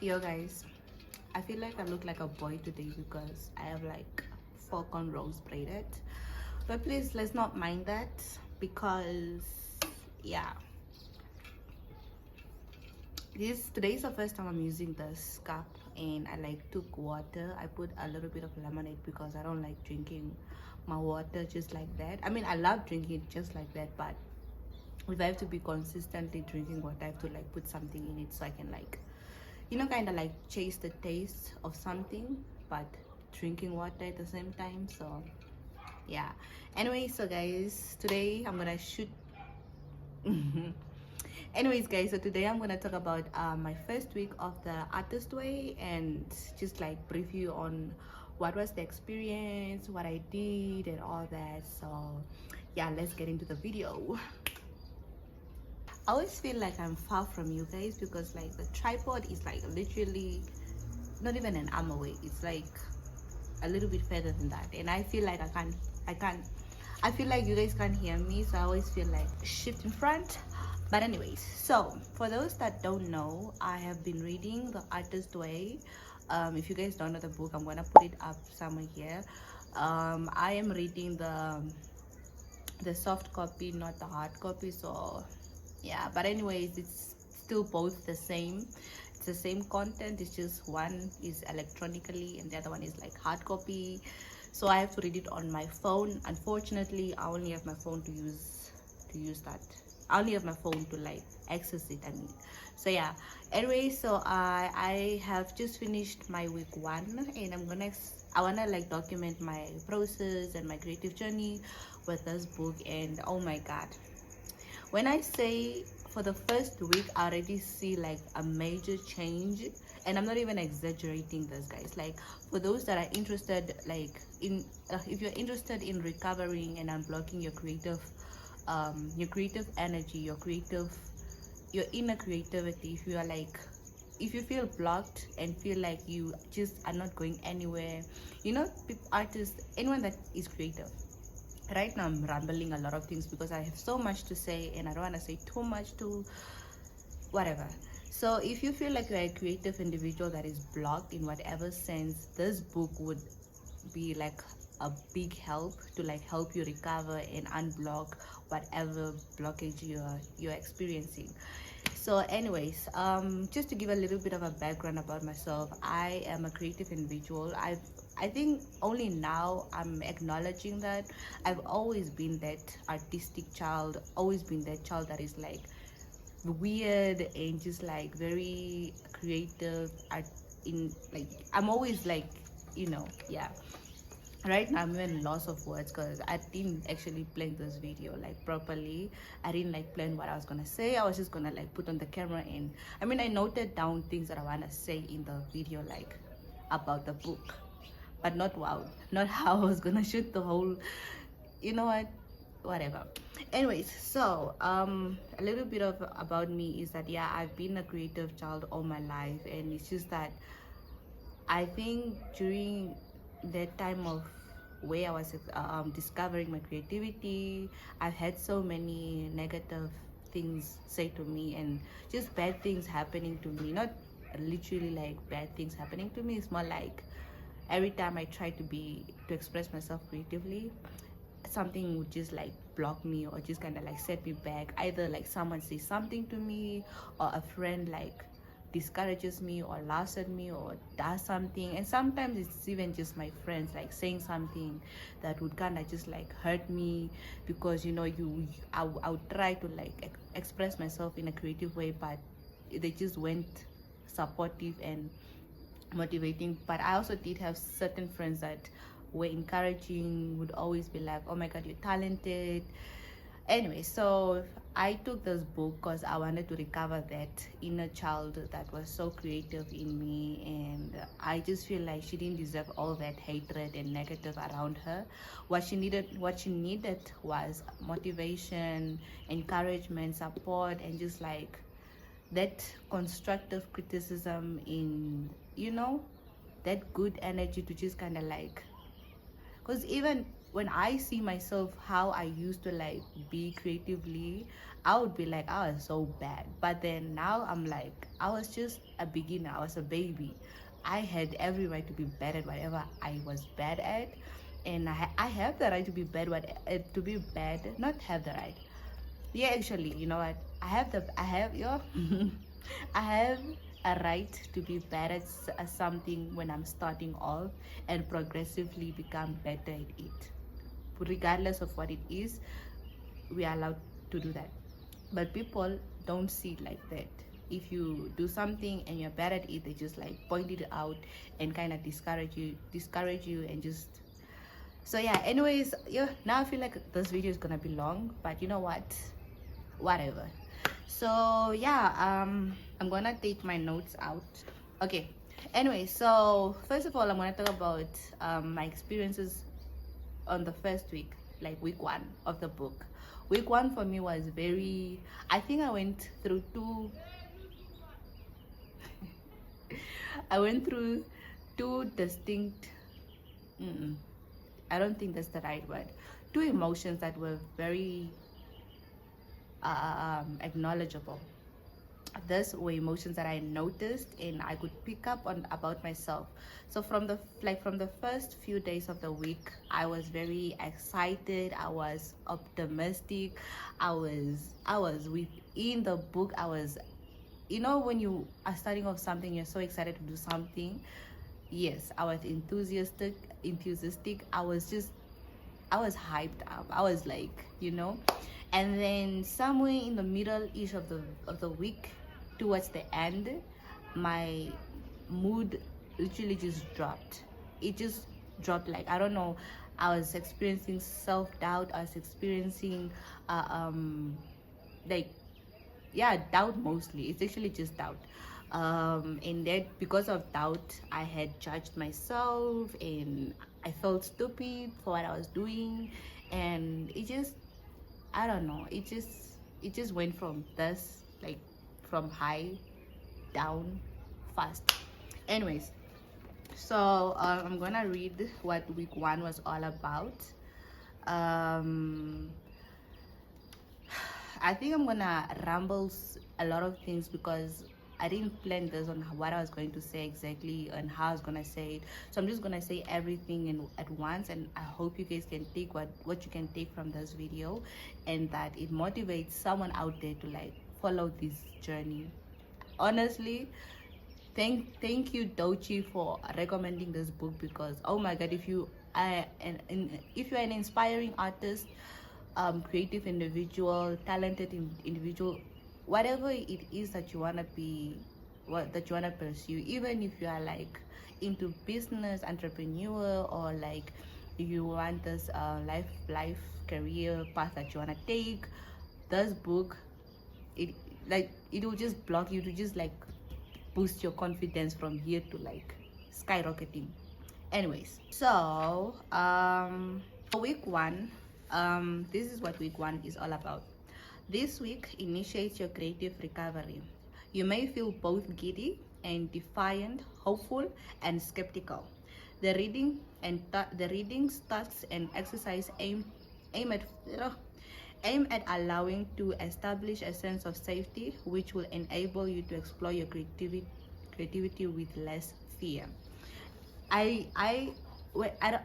Yo guys, I feel like I look like a boy today because I have like 4 cornrows braided. But please, let's not mind that because yeah, today is the first time I'm using this cup, and I like took water. I put a little bit of lemonade because I don't like drinking my water just like that. I mean, I love drinking it just like that, but if I have to be consistently drinking water, I have to like put something in it so I can like, kind of like chase the taste of something, but drinking water at the same time. So yeah. Anyway, so guys, today I'm gonna shoot. Anyways, guys, so today I'm gonna talk about my first week of the artist way and just like brief you on what was the experience, what I did, and all that. So yeah, let's get into the video. I always feel like I'm far from you guys because like the tripod is like literally not even an arm away. It's like a little bit further than that, and I feel like I feel like you guys can't hear me, so I always feel like shift in front. But anyways, so for those that don't know, I have been reading The Artist Way. If you guys don't know the book, I'm gonna put it up somewhere here. I am reading the soft copy, not the hard copy. So yeah, but anyways, it's still both the same. It's the same content. It's just one is electronically and the other one is like hard copy. So I have to read it on my phone. Unfortunately, I only have my phone to use that. I only have my phone to like access it. I mean, so yeah. Anyway, so I have just finished my week 1, and I wanna like document my process and my creative journey with this book. And oh my god, when I say for the first week I already see like a major change, and I'm not even exaggerating this, guys. Like, for those that are interested, like in if you're interested in recovering and unblocking your creative energy, your inner creativity, if you feel blocked and feel like you just are not going anywhere, artists, anyone that is creative. Right now I'm rambling a lot of things because I have so much to say and I don't want to say too much to whatever. So if you feel like you're a creative individual that is blocked in whatever sense, this book would be like a big help to like help you recover and unblock whatever blockage you're experiencing. So anyways, just to give a little bit of a background about myself, I am a creative individual. I think only now I'm acknowledging that I've always been that artistic child, always been that child that is like weird and just like very creative art in like I'm always like, yeah. Right now I'm even lost of words because I didn't actually plan this video like properly. I didn't like plan what I was gonna say. I was just gonna like put on the camera, and I mean I noted down things that I wanna say in the video, like about the book, but not how I was gonna shoot the whole, you know what, whatever. Anyways, so a little bit of about me is that yeah, I've been a creative child all my life, and it's just that I think during that time of where I was discovering my creativity, I've had so many negative things said to me and just bad things happening to me. Not literally like bad things happening to me. It's more like every time I try to express myself creatively, something would just like block me or just kind of like set me back. Either like someone says something to me, or a friend like discourages me or laughs at me or does something. And sometimes it's even just my friends like saying something that would kind of just like hurt me because I would try to like express myself in a creative way, but they just weren't supportive and motivating. But I also did have certain friends that were encouraging, would always be like, oh my god, you're talented. Anyway, so I took this book because I wanted to recover that inner child that was so creative in me, and I just feel like she didn't deserve all that hatred and negative around her. What she needed was motivation, encouragement, support, and just like that constructive criticism in, that good energy to just kind of like, because even when I see myself how I used to like be creatively, I would be like, I was so bad. But then now I'm like, I was just a beginner, I was a baby. I had every right to be bad at whatever I was bad at, and I have the right to be bad. To be bad, not have the right. Yeah, actually, you know what? I have your, I have a right to be bad at something when I'm starting off and progressively become better at it. Regardless of what it is, we are allowed to do that. But people don't see it like that. If you do something and you're bad at it, they just like point it out and kind of discourage you and just. So yeah, anyways, yeah, now I feel like this video is gonna be long, but you know what, whatever. So yeah, I'm gonna take my notes out. Okay, anyway, so first of all, I'm gonna talk about my experiences on the first week, like week 1 of the book. Week 1 for me was very, I think I went through two I went through two distinct, I don't think that's the right word, two emotions that were very acknowledgeable. Those were emotions that I noticed and I could pick up on about myself. So from the first few days of the week, I was very excited, I was optimistic, I was within the book. I was, you know, when you are starting off something, you're so excited to do something. Yes, I was enthusiastic. I was hyped up. I was like, you know. And then somewhere in the middle each of the week, towards the end, my mood literally just dropped. It just dropped, like, I don't know. I was experiencing self-doubt. I was experiencing like, yeah, doubt. Mostly it's actually just doubt. And that, because of doubt, I had judged myself and I felt stupid for what I was doing. And it just, I don't know, it just went from this, like, from high down fast. Anyways, so I'm gonna read what week 1 was all about. I think I'm gonna ramble a lot of things because I didn't plan this on what I was going to say exactly and how I was gonna say it. So I'm just gonna say everything at once, and I hope you guys can take what you can take from this video, and that it motivates someone out there to like follow this journey. Honestly, thank you Dochi for recommending this book, because oh my god, if you are if you're an inspiring artist, creative individual, talented individual, whatever it is that you want to be, that you want to pursue, even if you are like into business, entrepreneur, or like you want this life career path that you want to take, this book, it like it will just block you to just like boost your confidence from here to like skyrocketing. Anyways, so week 1, this is what week 1 is all about. This week initiates your creative recovery. You may feel both giddy and defiant, hopeful and skeptical. The readings, tasks and exercise aim at allowing to establish a sense of safety, which will enable you to explore your creativity with less fear. I don't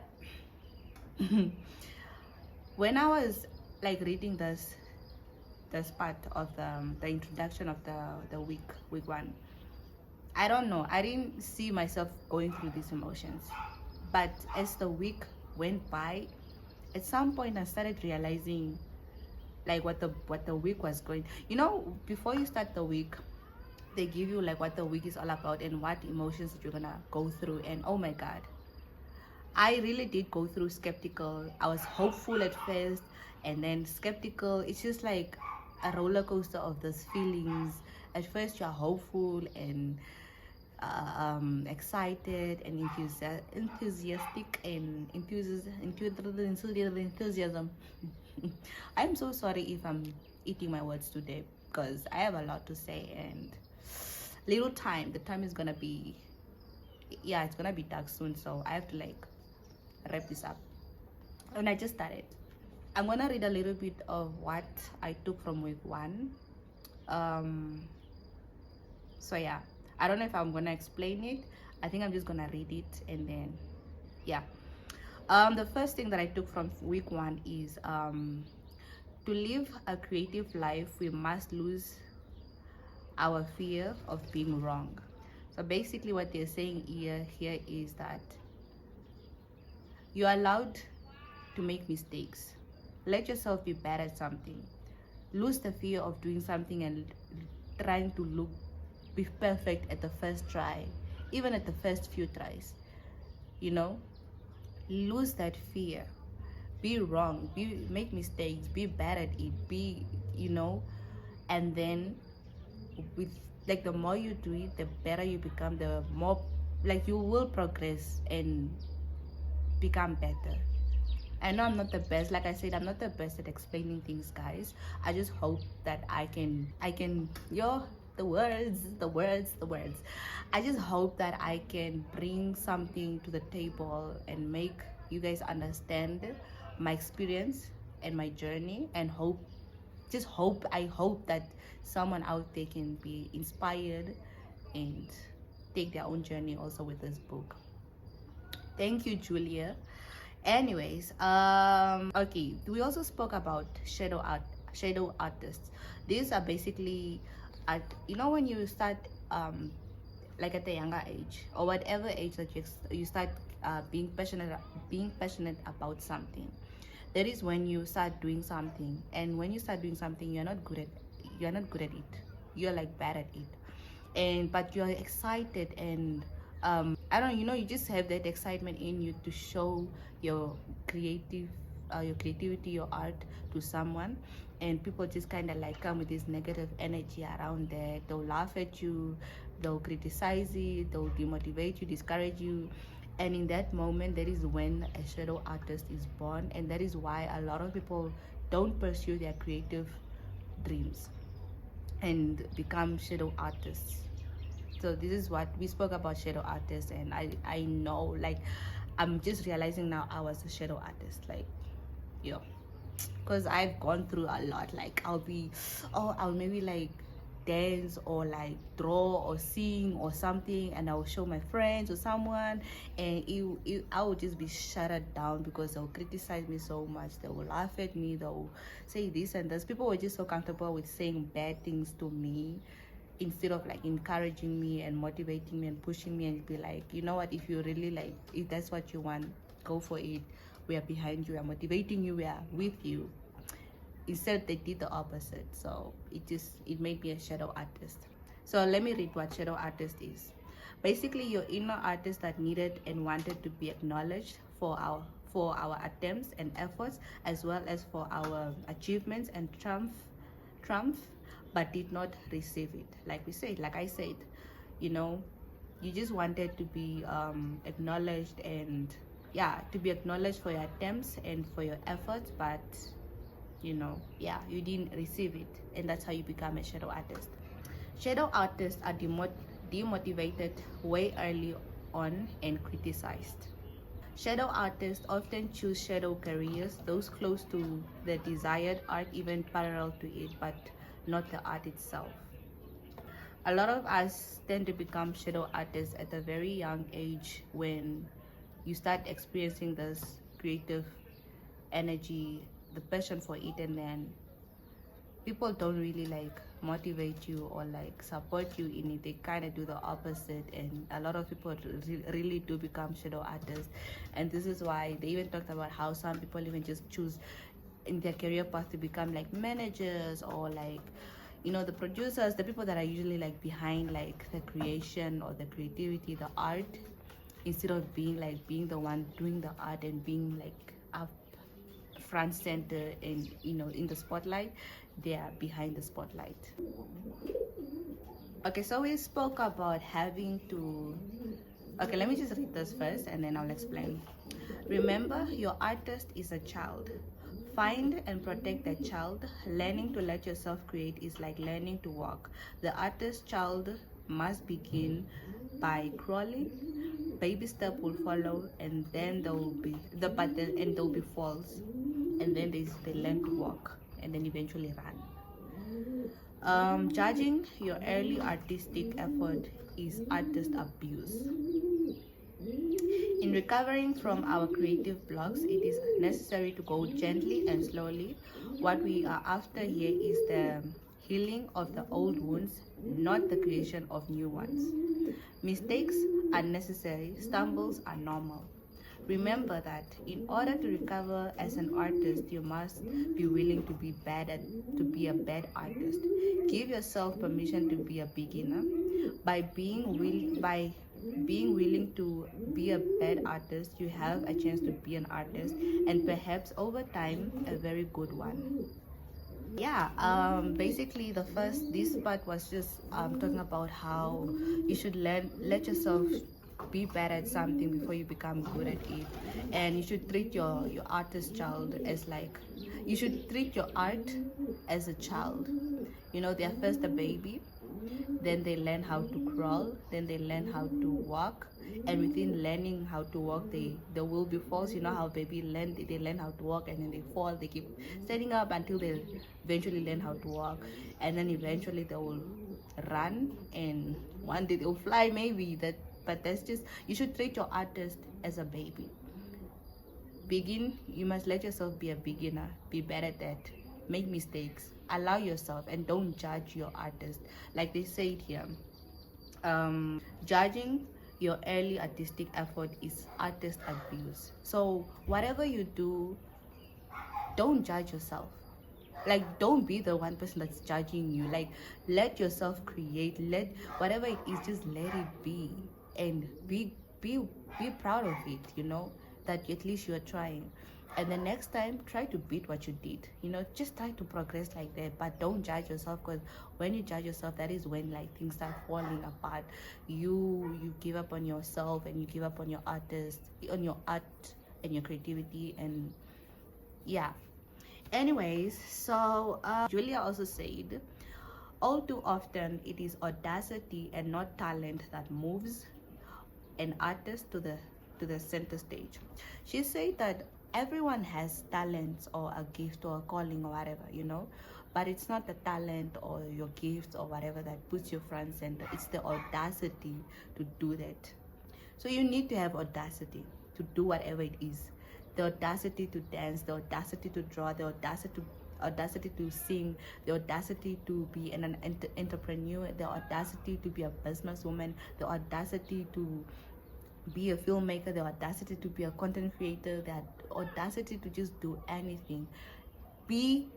when I was like reading this part of the introduction of the week 1, I don't know, I didn't see myself going through these emotions. But as the week went by, at some point I started realizing like what the week was going, you know, before you start the week, they give you like what the week is all about and what emotions that you're gonna go through. And oh my god, I really did go through skeptical. I was hopeful at first and then skeptical. It's just like a roller coaster of those feelings. At first you're hopeful and excited and enthusiastic and enthusiasm. I'm so sorry if I'm eating my words today, because I have a lot to say and little time. The time is gonna be, yeah, it's gonna be dark soon, so I have to like wrap this up. when I just started. I'm gonna read a little bit of what I took from week one. Um, so yeah, I don't know if I'm gonna explain it. I think I'm just gonna read it and then yeah. The first thing that I took from week one is to live a creative life, we must lose our fear of being wrong. So basically, what they're saying here is that you're allowed to make mistakes. Let yourself be bad at something. Lose the fear of doing something and trying to look be perfect at the first try, even at the first few tries. You know, lose that fear. Be wrong. Make mistakes. Be bad at it. Be, you know, and then with like the more you do it, the better you become. The more like you will progress and become better. I know I'm not the best. Like I said, I'm not the best at explaining things, guys. I just hope that I can yo the words. I just hope that I can bring something to the table and make you guys understand my experience and my journey, and I hope that someone out there can be inspired and take their own journey also with this book. Thank you, Julia. Anyways, okay, we also spoke about shadow artists. These are basically at, you know, when you start like at a younger age or whatever age that you start being passionate about something. That is when you start doing something, and when you start doing something, you're not good at it. You're like bad at it, and but you're excited, and I don't, you know, you just have that excitement in you to show your creative your creativity, your art to someone, and people just kind of like come with this negative energy around there. They'll laugh at you, they'll criticize it, they'll demotivate you, discourage you, and in that moment, that is when a shadow artist is born, and that is why a lot of people don't pursue their creative dreams and become shadow artists. So this is what we spoke about, shadow artists, and I know, like, I'm just realizing now I was a shadow artist, like, yo, because I've gone through a lot. Like, I'll maybe like dance or like draw or sing or something, and I'll show my friends or someone, and I will just be shut down because they'll criticize me so much. They will laugh at me, they'll say this and this. People were just so comfortable with saying bad things to me instead of like encouraging me and motivating me and pushing me and be like, you know what, if you really like, if that's what you want, go for it. We are behind you, we are motivating you, we are with you. Instead, they did the opposite. So it made me a shadow artist. So let me read what shadow artist is. Basically, your inner artist that needed and wanted to be acknowledged for our attempts and efforts, as well as for our achievements and triumph, but did not receive it. Like I said, you know, you just wanted to be acknowledged, and yeah, to be acknowledged for your attempts and for your efforts, but you know, yeah, you didn't receive it, and that's how you become a shadow artist. Shadow artists are demotivated way early on and criticized. Shadow artists often choose shadow careers, those close to the desired art, even parallel to it, but not the art itself. A lot of us tend to become shadow artists at a very young age when you start experiencing this creative energy, the passion for it, and then people don't really like motivate you or like support you in it. They kind of do the opposite, and a lot of people really do become shadow artists. And this is why they even talked about how some people even just choose in their career path to become like managers or like, you know, the producers, the people that are usually like behind like the creation or the creativity, the art, instead of being the one doing the art and being like up front center and, you know, in the spotlight. They are behind the spotlight. Okay, so we spoke about having to, okay, let me just read this first and then I'll explain. Remember, your artist is a child. Find and protect that child. Learning to let yourself create is like learning to walk. The artist child must begin by crawling, baby step will follow, and then there will be and there will be falls, and then they learn to walk, and then eventually run. Judging your early artistic effort is artist abuse. In recovering from our creative blocks, it is necessary to go gently and slowly. What we are after here is the healing of the old wounds, not the creation of new ones. Mistakes are necessary, stumbles are normal. Remember that in order to recover as an artist, you must be willing to be a bad artist. Give yourself permission to be a beginner. By being willing to be a bad artist, you have a chance to be an artist, and perhaps over time a very good one. Yeah, basically this part was just talking about how you should let yourself be bad at something before you become good at it, and you should treat your artist child as like, you should treat your art as a child. You know, they're first a baby, then they learn how to crawl, then they learn how to walk, and within learning how to walk, there will be falls. You know how baby they learn how to walk, and then they fall, they keep standing up until they eventually learn how to walk, and then eventually they will run, and one day they'll fly, maybe that. But that's just, you should treat your artist as a baby. You must let yourself be a beginner, be better at that, make mistakes, allow yourself, and don't judge your artist. Like they say it here, judging your early artistic effort is artist abuse. So whatever you do, don't judge yourself. Like, don't be the one person that's judging you. Like, let yourself create, let whatever it is, just let it be, and be proud of it, you know, that at least you are trying. And the next time, try to beat what you did, you know, just try to progress like that. But don't judge yourself, because when you judge yourself, that is when like things start falling apart. You give up on yourself, and you give up on your artist, on your art and your creativity. And yeah, anyways, so Julia also said, all too often it is audacity and not talent that moves an artist to the center stage. She said that everyone has talents or a gift or a calling or whatever, you know, but it's not the talent or your gifts or whatever that puts you front center. It's the audacity to do that. So you need to have audacity to do whatever it is. The audacity to dance, the audacity to draw, the audacity to sing, the audacity to be an entrepreneur, the audacity to be a businesswoman, the audacity to be a filmmaker, the audacity to be a content creator, the audacity to just do anything. I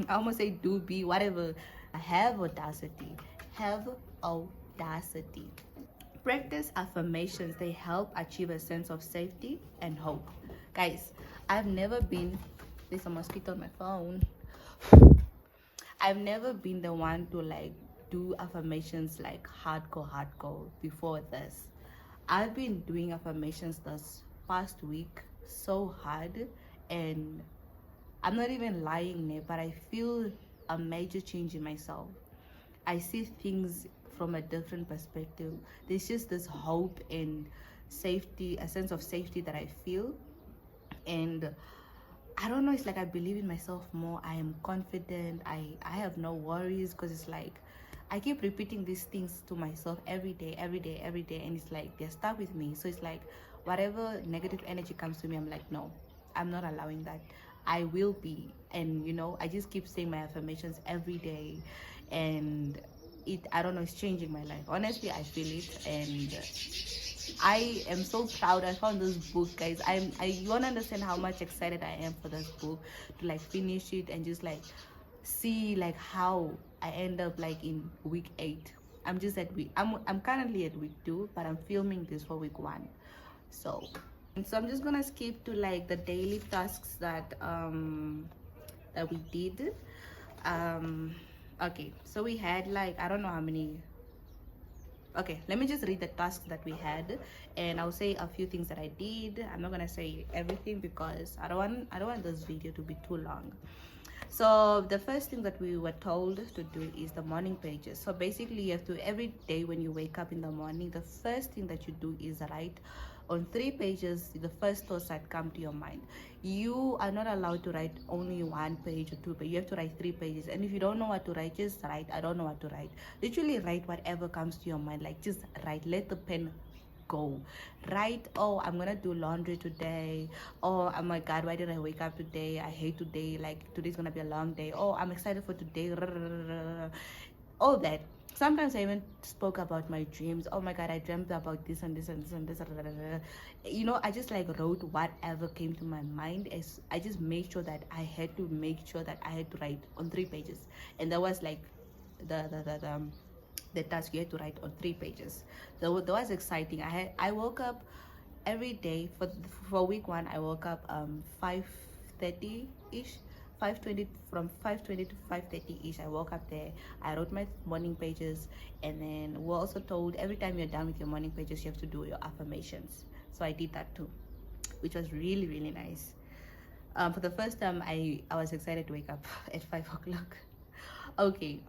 almost say do, be, whatever. Have audacity. Have audacity. Practice affirmations. They help achieve a sense of safety and hope. Guys, I've never been, there's a mosquito on my phone. I've never been the one to like do affirmations like hardcore before this. I've been doing affirmations this past week so hard, and I'm not even lying, but I feel a major change in myself. I see things from a different perspective. There's just this hope and safety, a sense of safety that I feel. And I don't know, it's like I believe in myself more. I am confident. I have no worries, because it's like I keep repeating these things to myself every day, and it's like they're stuck with me. So it's like whatever negative energy comes to me, I'm like, no, I'm not allowing that. I will be. And you know, I just keep saying my affirmations every day, and I don't know, it's changing my life. Honestly, I feel it, and I am so proud. I found this book, guys. You want to understand how much excited I am for this book, to like finish it and just like see like how I end up like in week 8. I'm currently at week 2, but I'm filming this for week 1. So I'm just gonna skip to like the daily tasks that we did. Okay, so we had like, I don't know how many. Okay, let me just read the tasks that we had, and I'll say a few things that I did. I'm not gonna say everything because I don't want this video to be too long. So the first thing that we were told to do is the morning pages. So basically you have to, every day when you wake up in the morning, the first thing that you do is write on 3 pages the first thoughts that come to your mind. You are not allowed to write only 1 page or 2 pages. You have to write 3 pages. And if you don't know what to write, just write I don't know what to write. Literally write whatever comes to your mind. Like just write, let the pen go. Right? Oh, I'm gonna do laundry today. Oh my god, why did I wake up today? I hate today. Like today's gonna be a long day. Oh, I'm excited for today. All that. Sometimes I even spoke about my dreams. Oh my god, I dreamt about this and this and this and this. You know, I just like wrote whatever came to my mind. As I just made sure that I had to make sure that I had to write on 3 pages, and that was like the task. You had to write on 3 pages. So that was exciting. I woke up every day for week 1. I woke up 5:30 ish, 5:20, from 5:20 to 5:30 ish. I woke up there. I wrote my morning pages, and then we're also told every time you're done with your morning pages, you have to do your affirmations. So I did that too, which was really really nice. For the first time, I was excited to wake up at 5 o'clock. Okay.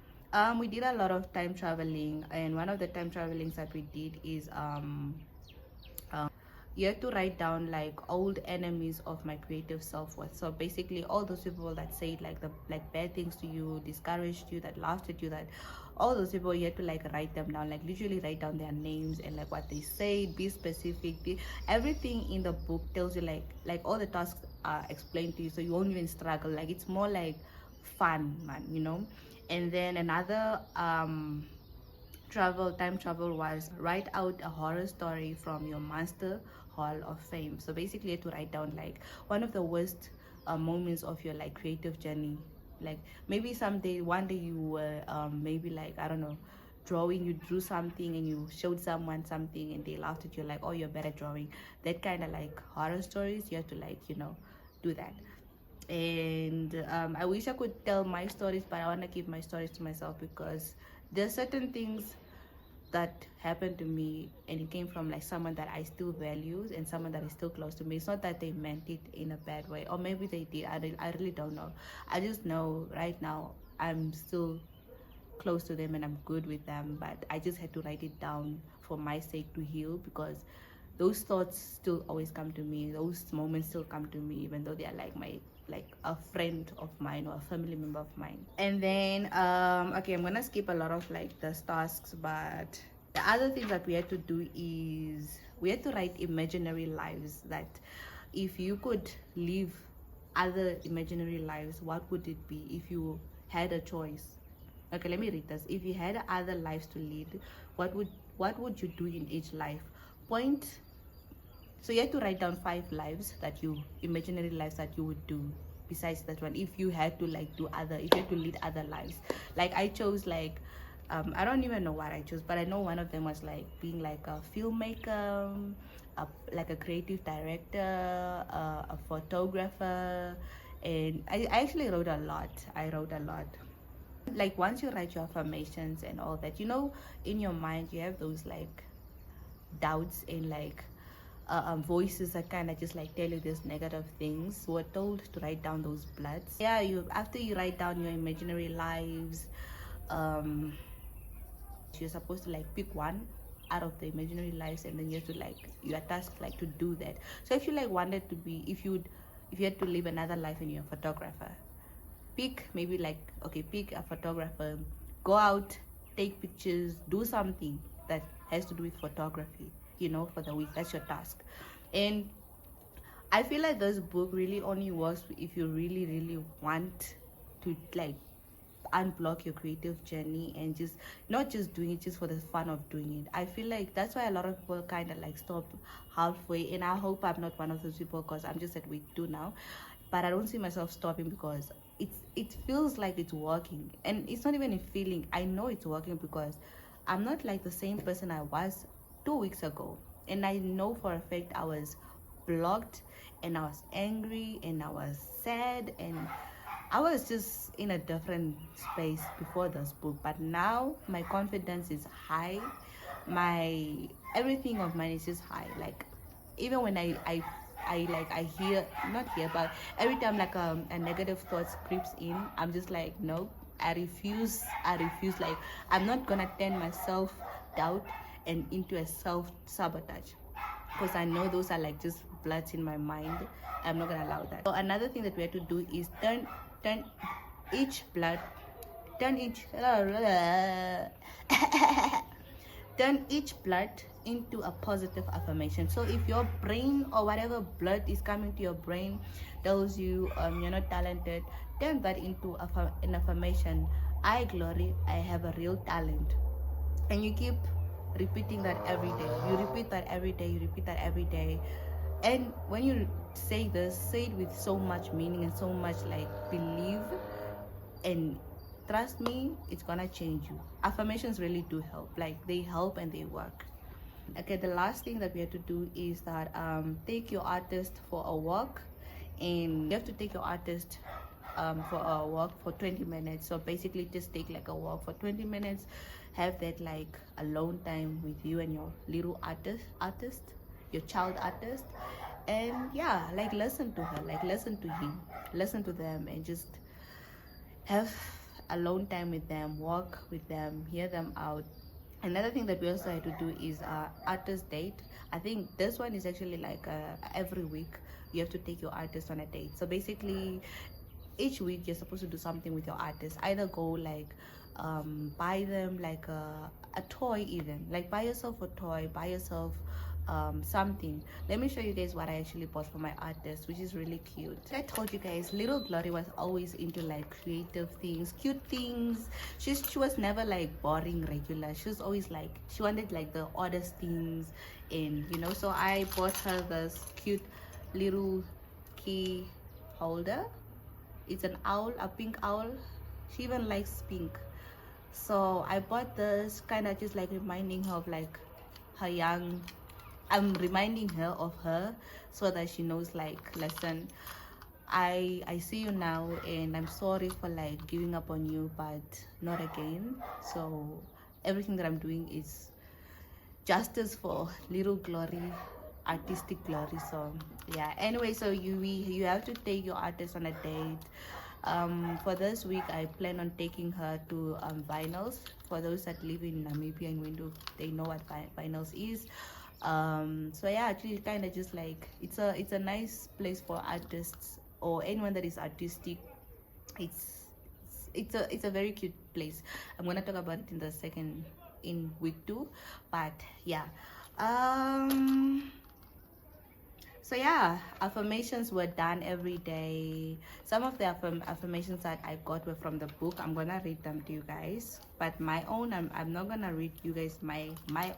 We did a lot of time traveling, and one of the time travelings that we did is you have to write down like old enemies of my creative self-worth. So basically all those people that said like bad things to you, discouraged you, that laughed at you, that all those people, you have to like write them down, like literally write down their names and like what they say, be specific. Everything in the book tells you like all the tasks are explained to you, so you won't even struggle. Like it's more like fun, man, you know. And then another time travel was write out a horror story from your master hall of fame. So basically you have to write down like one of the worst moments of your like creative journey. Like maybe one day you were maybe like, I don't know, drawing, you drew something and you showed someone something and they laughed at you, like, oh, you're better at drawing. That kind of like horror stories, you have to like, you know, do that. And I wish I could tell my stories, but I want to keep my stories to myself, because there's certain things that happened to me and it came from like someone that I still value and someone that is still close to me. It's not that they meant it in a bad way, or maybe they did. I really don't know. I just know right now I'm still close to them and I'm good with them, but I just had to write it down for my sake to heal, because those thoughts still always come to me. Those moments still come to me, even though they are like a friend of mine or a family member of mine. And then okay, I'm gonna skip a lot of like the tasks, but the other thing that we had to do is we had to write imaginary lives. That if you could live other imaginary lives, what would it be if you had a choice? Okay, let me read this. If you had other lives to lead, what would you do in each life? So you have to write down 5 lives that you, imaginary lives that you would do besides that one, if you had to like if you had to lead other lives. Like I chose like I don't even know what I chose, but I know one of them was like being like a filmmaker, like a creative director, a photographer. And I actually wrote a lot. Like once you write your affirmations and all that, you know, in your mind you have those like doubts and like voices that kind of just like tell you these negative things. We're told to write down those bloods. Yeah, after you write down your imaginary lives, you're supposed to like pick one out of the imaginary lives, and then you have to like, you are tasked like to do that. So if you like wanted to be, if you had to live another life and you're a photographer, pick maybe like, okay, pick a photographer, go out, take pictures, do something that has to do with photography, you know, for the week. That's your task. And I feel like this book really only works if you really really want to like unblock your creative journey and just not just doing it just for the fun of doing it. I feel like that's why a lot of people kind of like stop halfway, and I hope I'm not one of those people, because I'm just at week 2 now. But I don't see myself stopping, because it feels like it's working. And it's not even a feeling, I know it's working, because I'm not like the same person I was 2 weeks ago. And I know for a fact I was blocked, and I was angry, and I was sad, and I was just in a different space before this book. But now my confidence is high, my everything of mine is just high. Like even when I I hear, not hear, but every time like a negative thoughts creeps in, I'm just like, no, I refuse. Like, I'm not gonna turn myself doubt and into a self-sabotage, because I know those are like just bloods in my mind. I'm not gonna allow that. So another thing that we have to do is turn each blood, turn each turn each blood into a positive affirmation. So if your brain or whatever blood is coming to your brain tells you you're not talented, turn that into an affirmation. I glory, I have a real talent. And you keep repeating that every day. You repeat that every day, you repeat that every day. And when you say this, say it with so much meaning and so much like belief, and trust me, it's gonna change you. Affirmations really do help. Like, they help and they work. Okay, the last thing that we have to do is that take your artist for a walk. And you have to take your artist for a walk for 20 minutes. So basically just take like a walk for 20 minutes, have that like alone time with you and your little artist, your child artist. And yeah, like listen to her, like listen to him, listen to them, and just have alone time with them, walk with them, hear them out. Another thing that we also have to do is artist date. I think this one is actually like every week you have to take your artist on a date. So basically each week you're supposed to do something with your artist. Either go like buy them like a toy, even like buy yourself a toy, buy yourself something. Let me show you guys what I actually bought for my artist, which is really cute. I told you guys, little Glory was always into like creative things, cute things. She was never like boring regular. She was always like, she wanted like the oddest things. And you know, so I bought her this cute little key holder. It's an owl, a pink owl. She even likes pink. So I bought this, kind of just like reminding her of like her young, I'm reminding her of her, so that she knows like, listen, I see you now, and I'm sorry for like giving up on you, but not again. So everything that I'm doing is justice for little Glory, artistic Glory. So yeah, anyway, so you have to take your artist on a date. For this week I plan on taking her to vinyls. For those that live in Namibia and Window, they know what vinyls is. So yeah, actually kind of just like, it's a nice place for artists or anyone that is artistic. It's a very cute place. I'm gonna talk about it in week 2, but yeah. So yeah, affirmations were done every day. Some of the affirmations that I got were from the book. I'm gonna read them to you guys, but my own, I'm not gonna read you guys my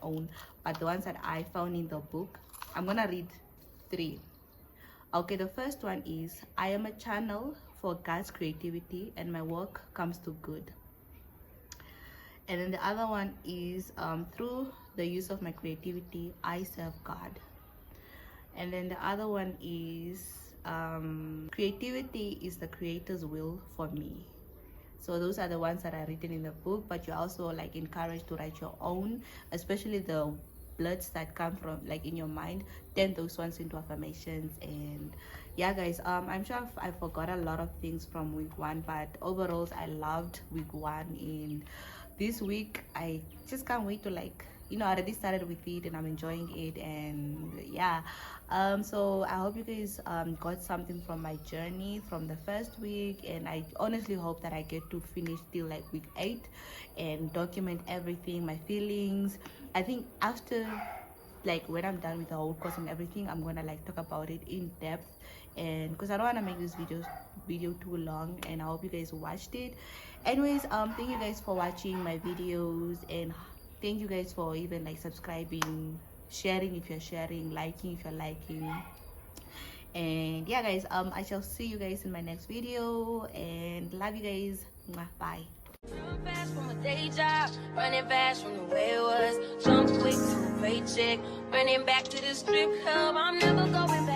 own, but the ones that I found in the book, I'm gonna read 3. Okay, the first one is, I am a channel for God's creativity and my work comes to good. And then the other one is, through the use of my creativity, I serve God. And then the other one is, creativity is the creator's will for me. So those are the ones that are written in the book, but you're also like encouraged to write your own, especially the bloods that come from like in your mind. Turn those ones into affirmations. And yeah guys, I'm sure I forgot a lot of things from week 1, but overall I loved week 1. In this week I just can't wait to like, you know, I already started with it and I'm enjoying it. And yeah, so I hope you guys got something from my journey from the first week, and I honestly hope that I get to finish till like week 8 and document everything, my feelings. I think after like when I'm done with the whole course and everything, I'm gonna like talk about it in depth, and because I don't want to make this video too long, and I hope you guys watched it. Anyways, thank you guys for watching my videos, and thank you guys for even like subscribing, sharing if you're sharing, liking if you're liking. And yeah guys, I shall see you guys in my next video, and love you guys. Bye. Run fast from a day job, running fast from the way it was. Jump quick to a paycheck, running back to the strip club. I'm never going back.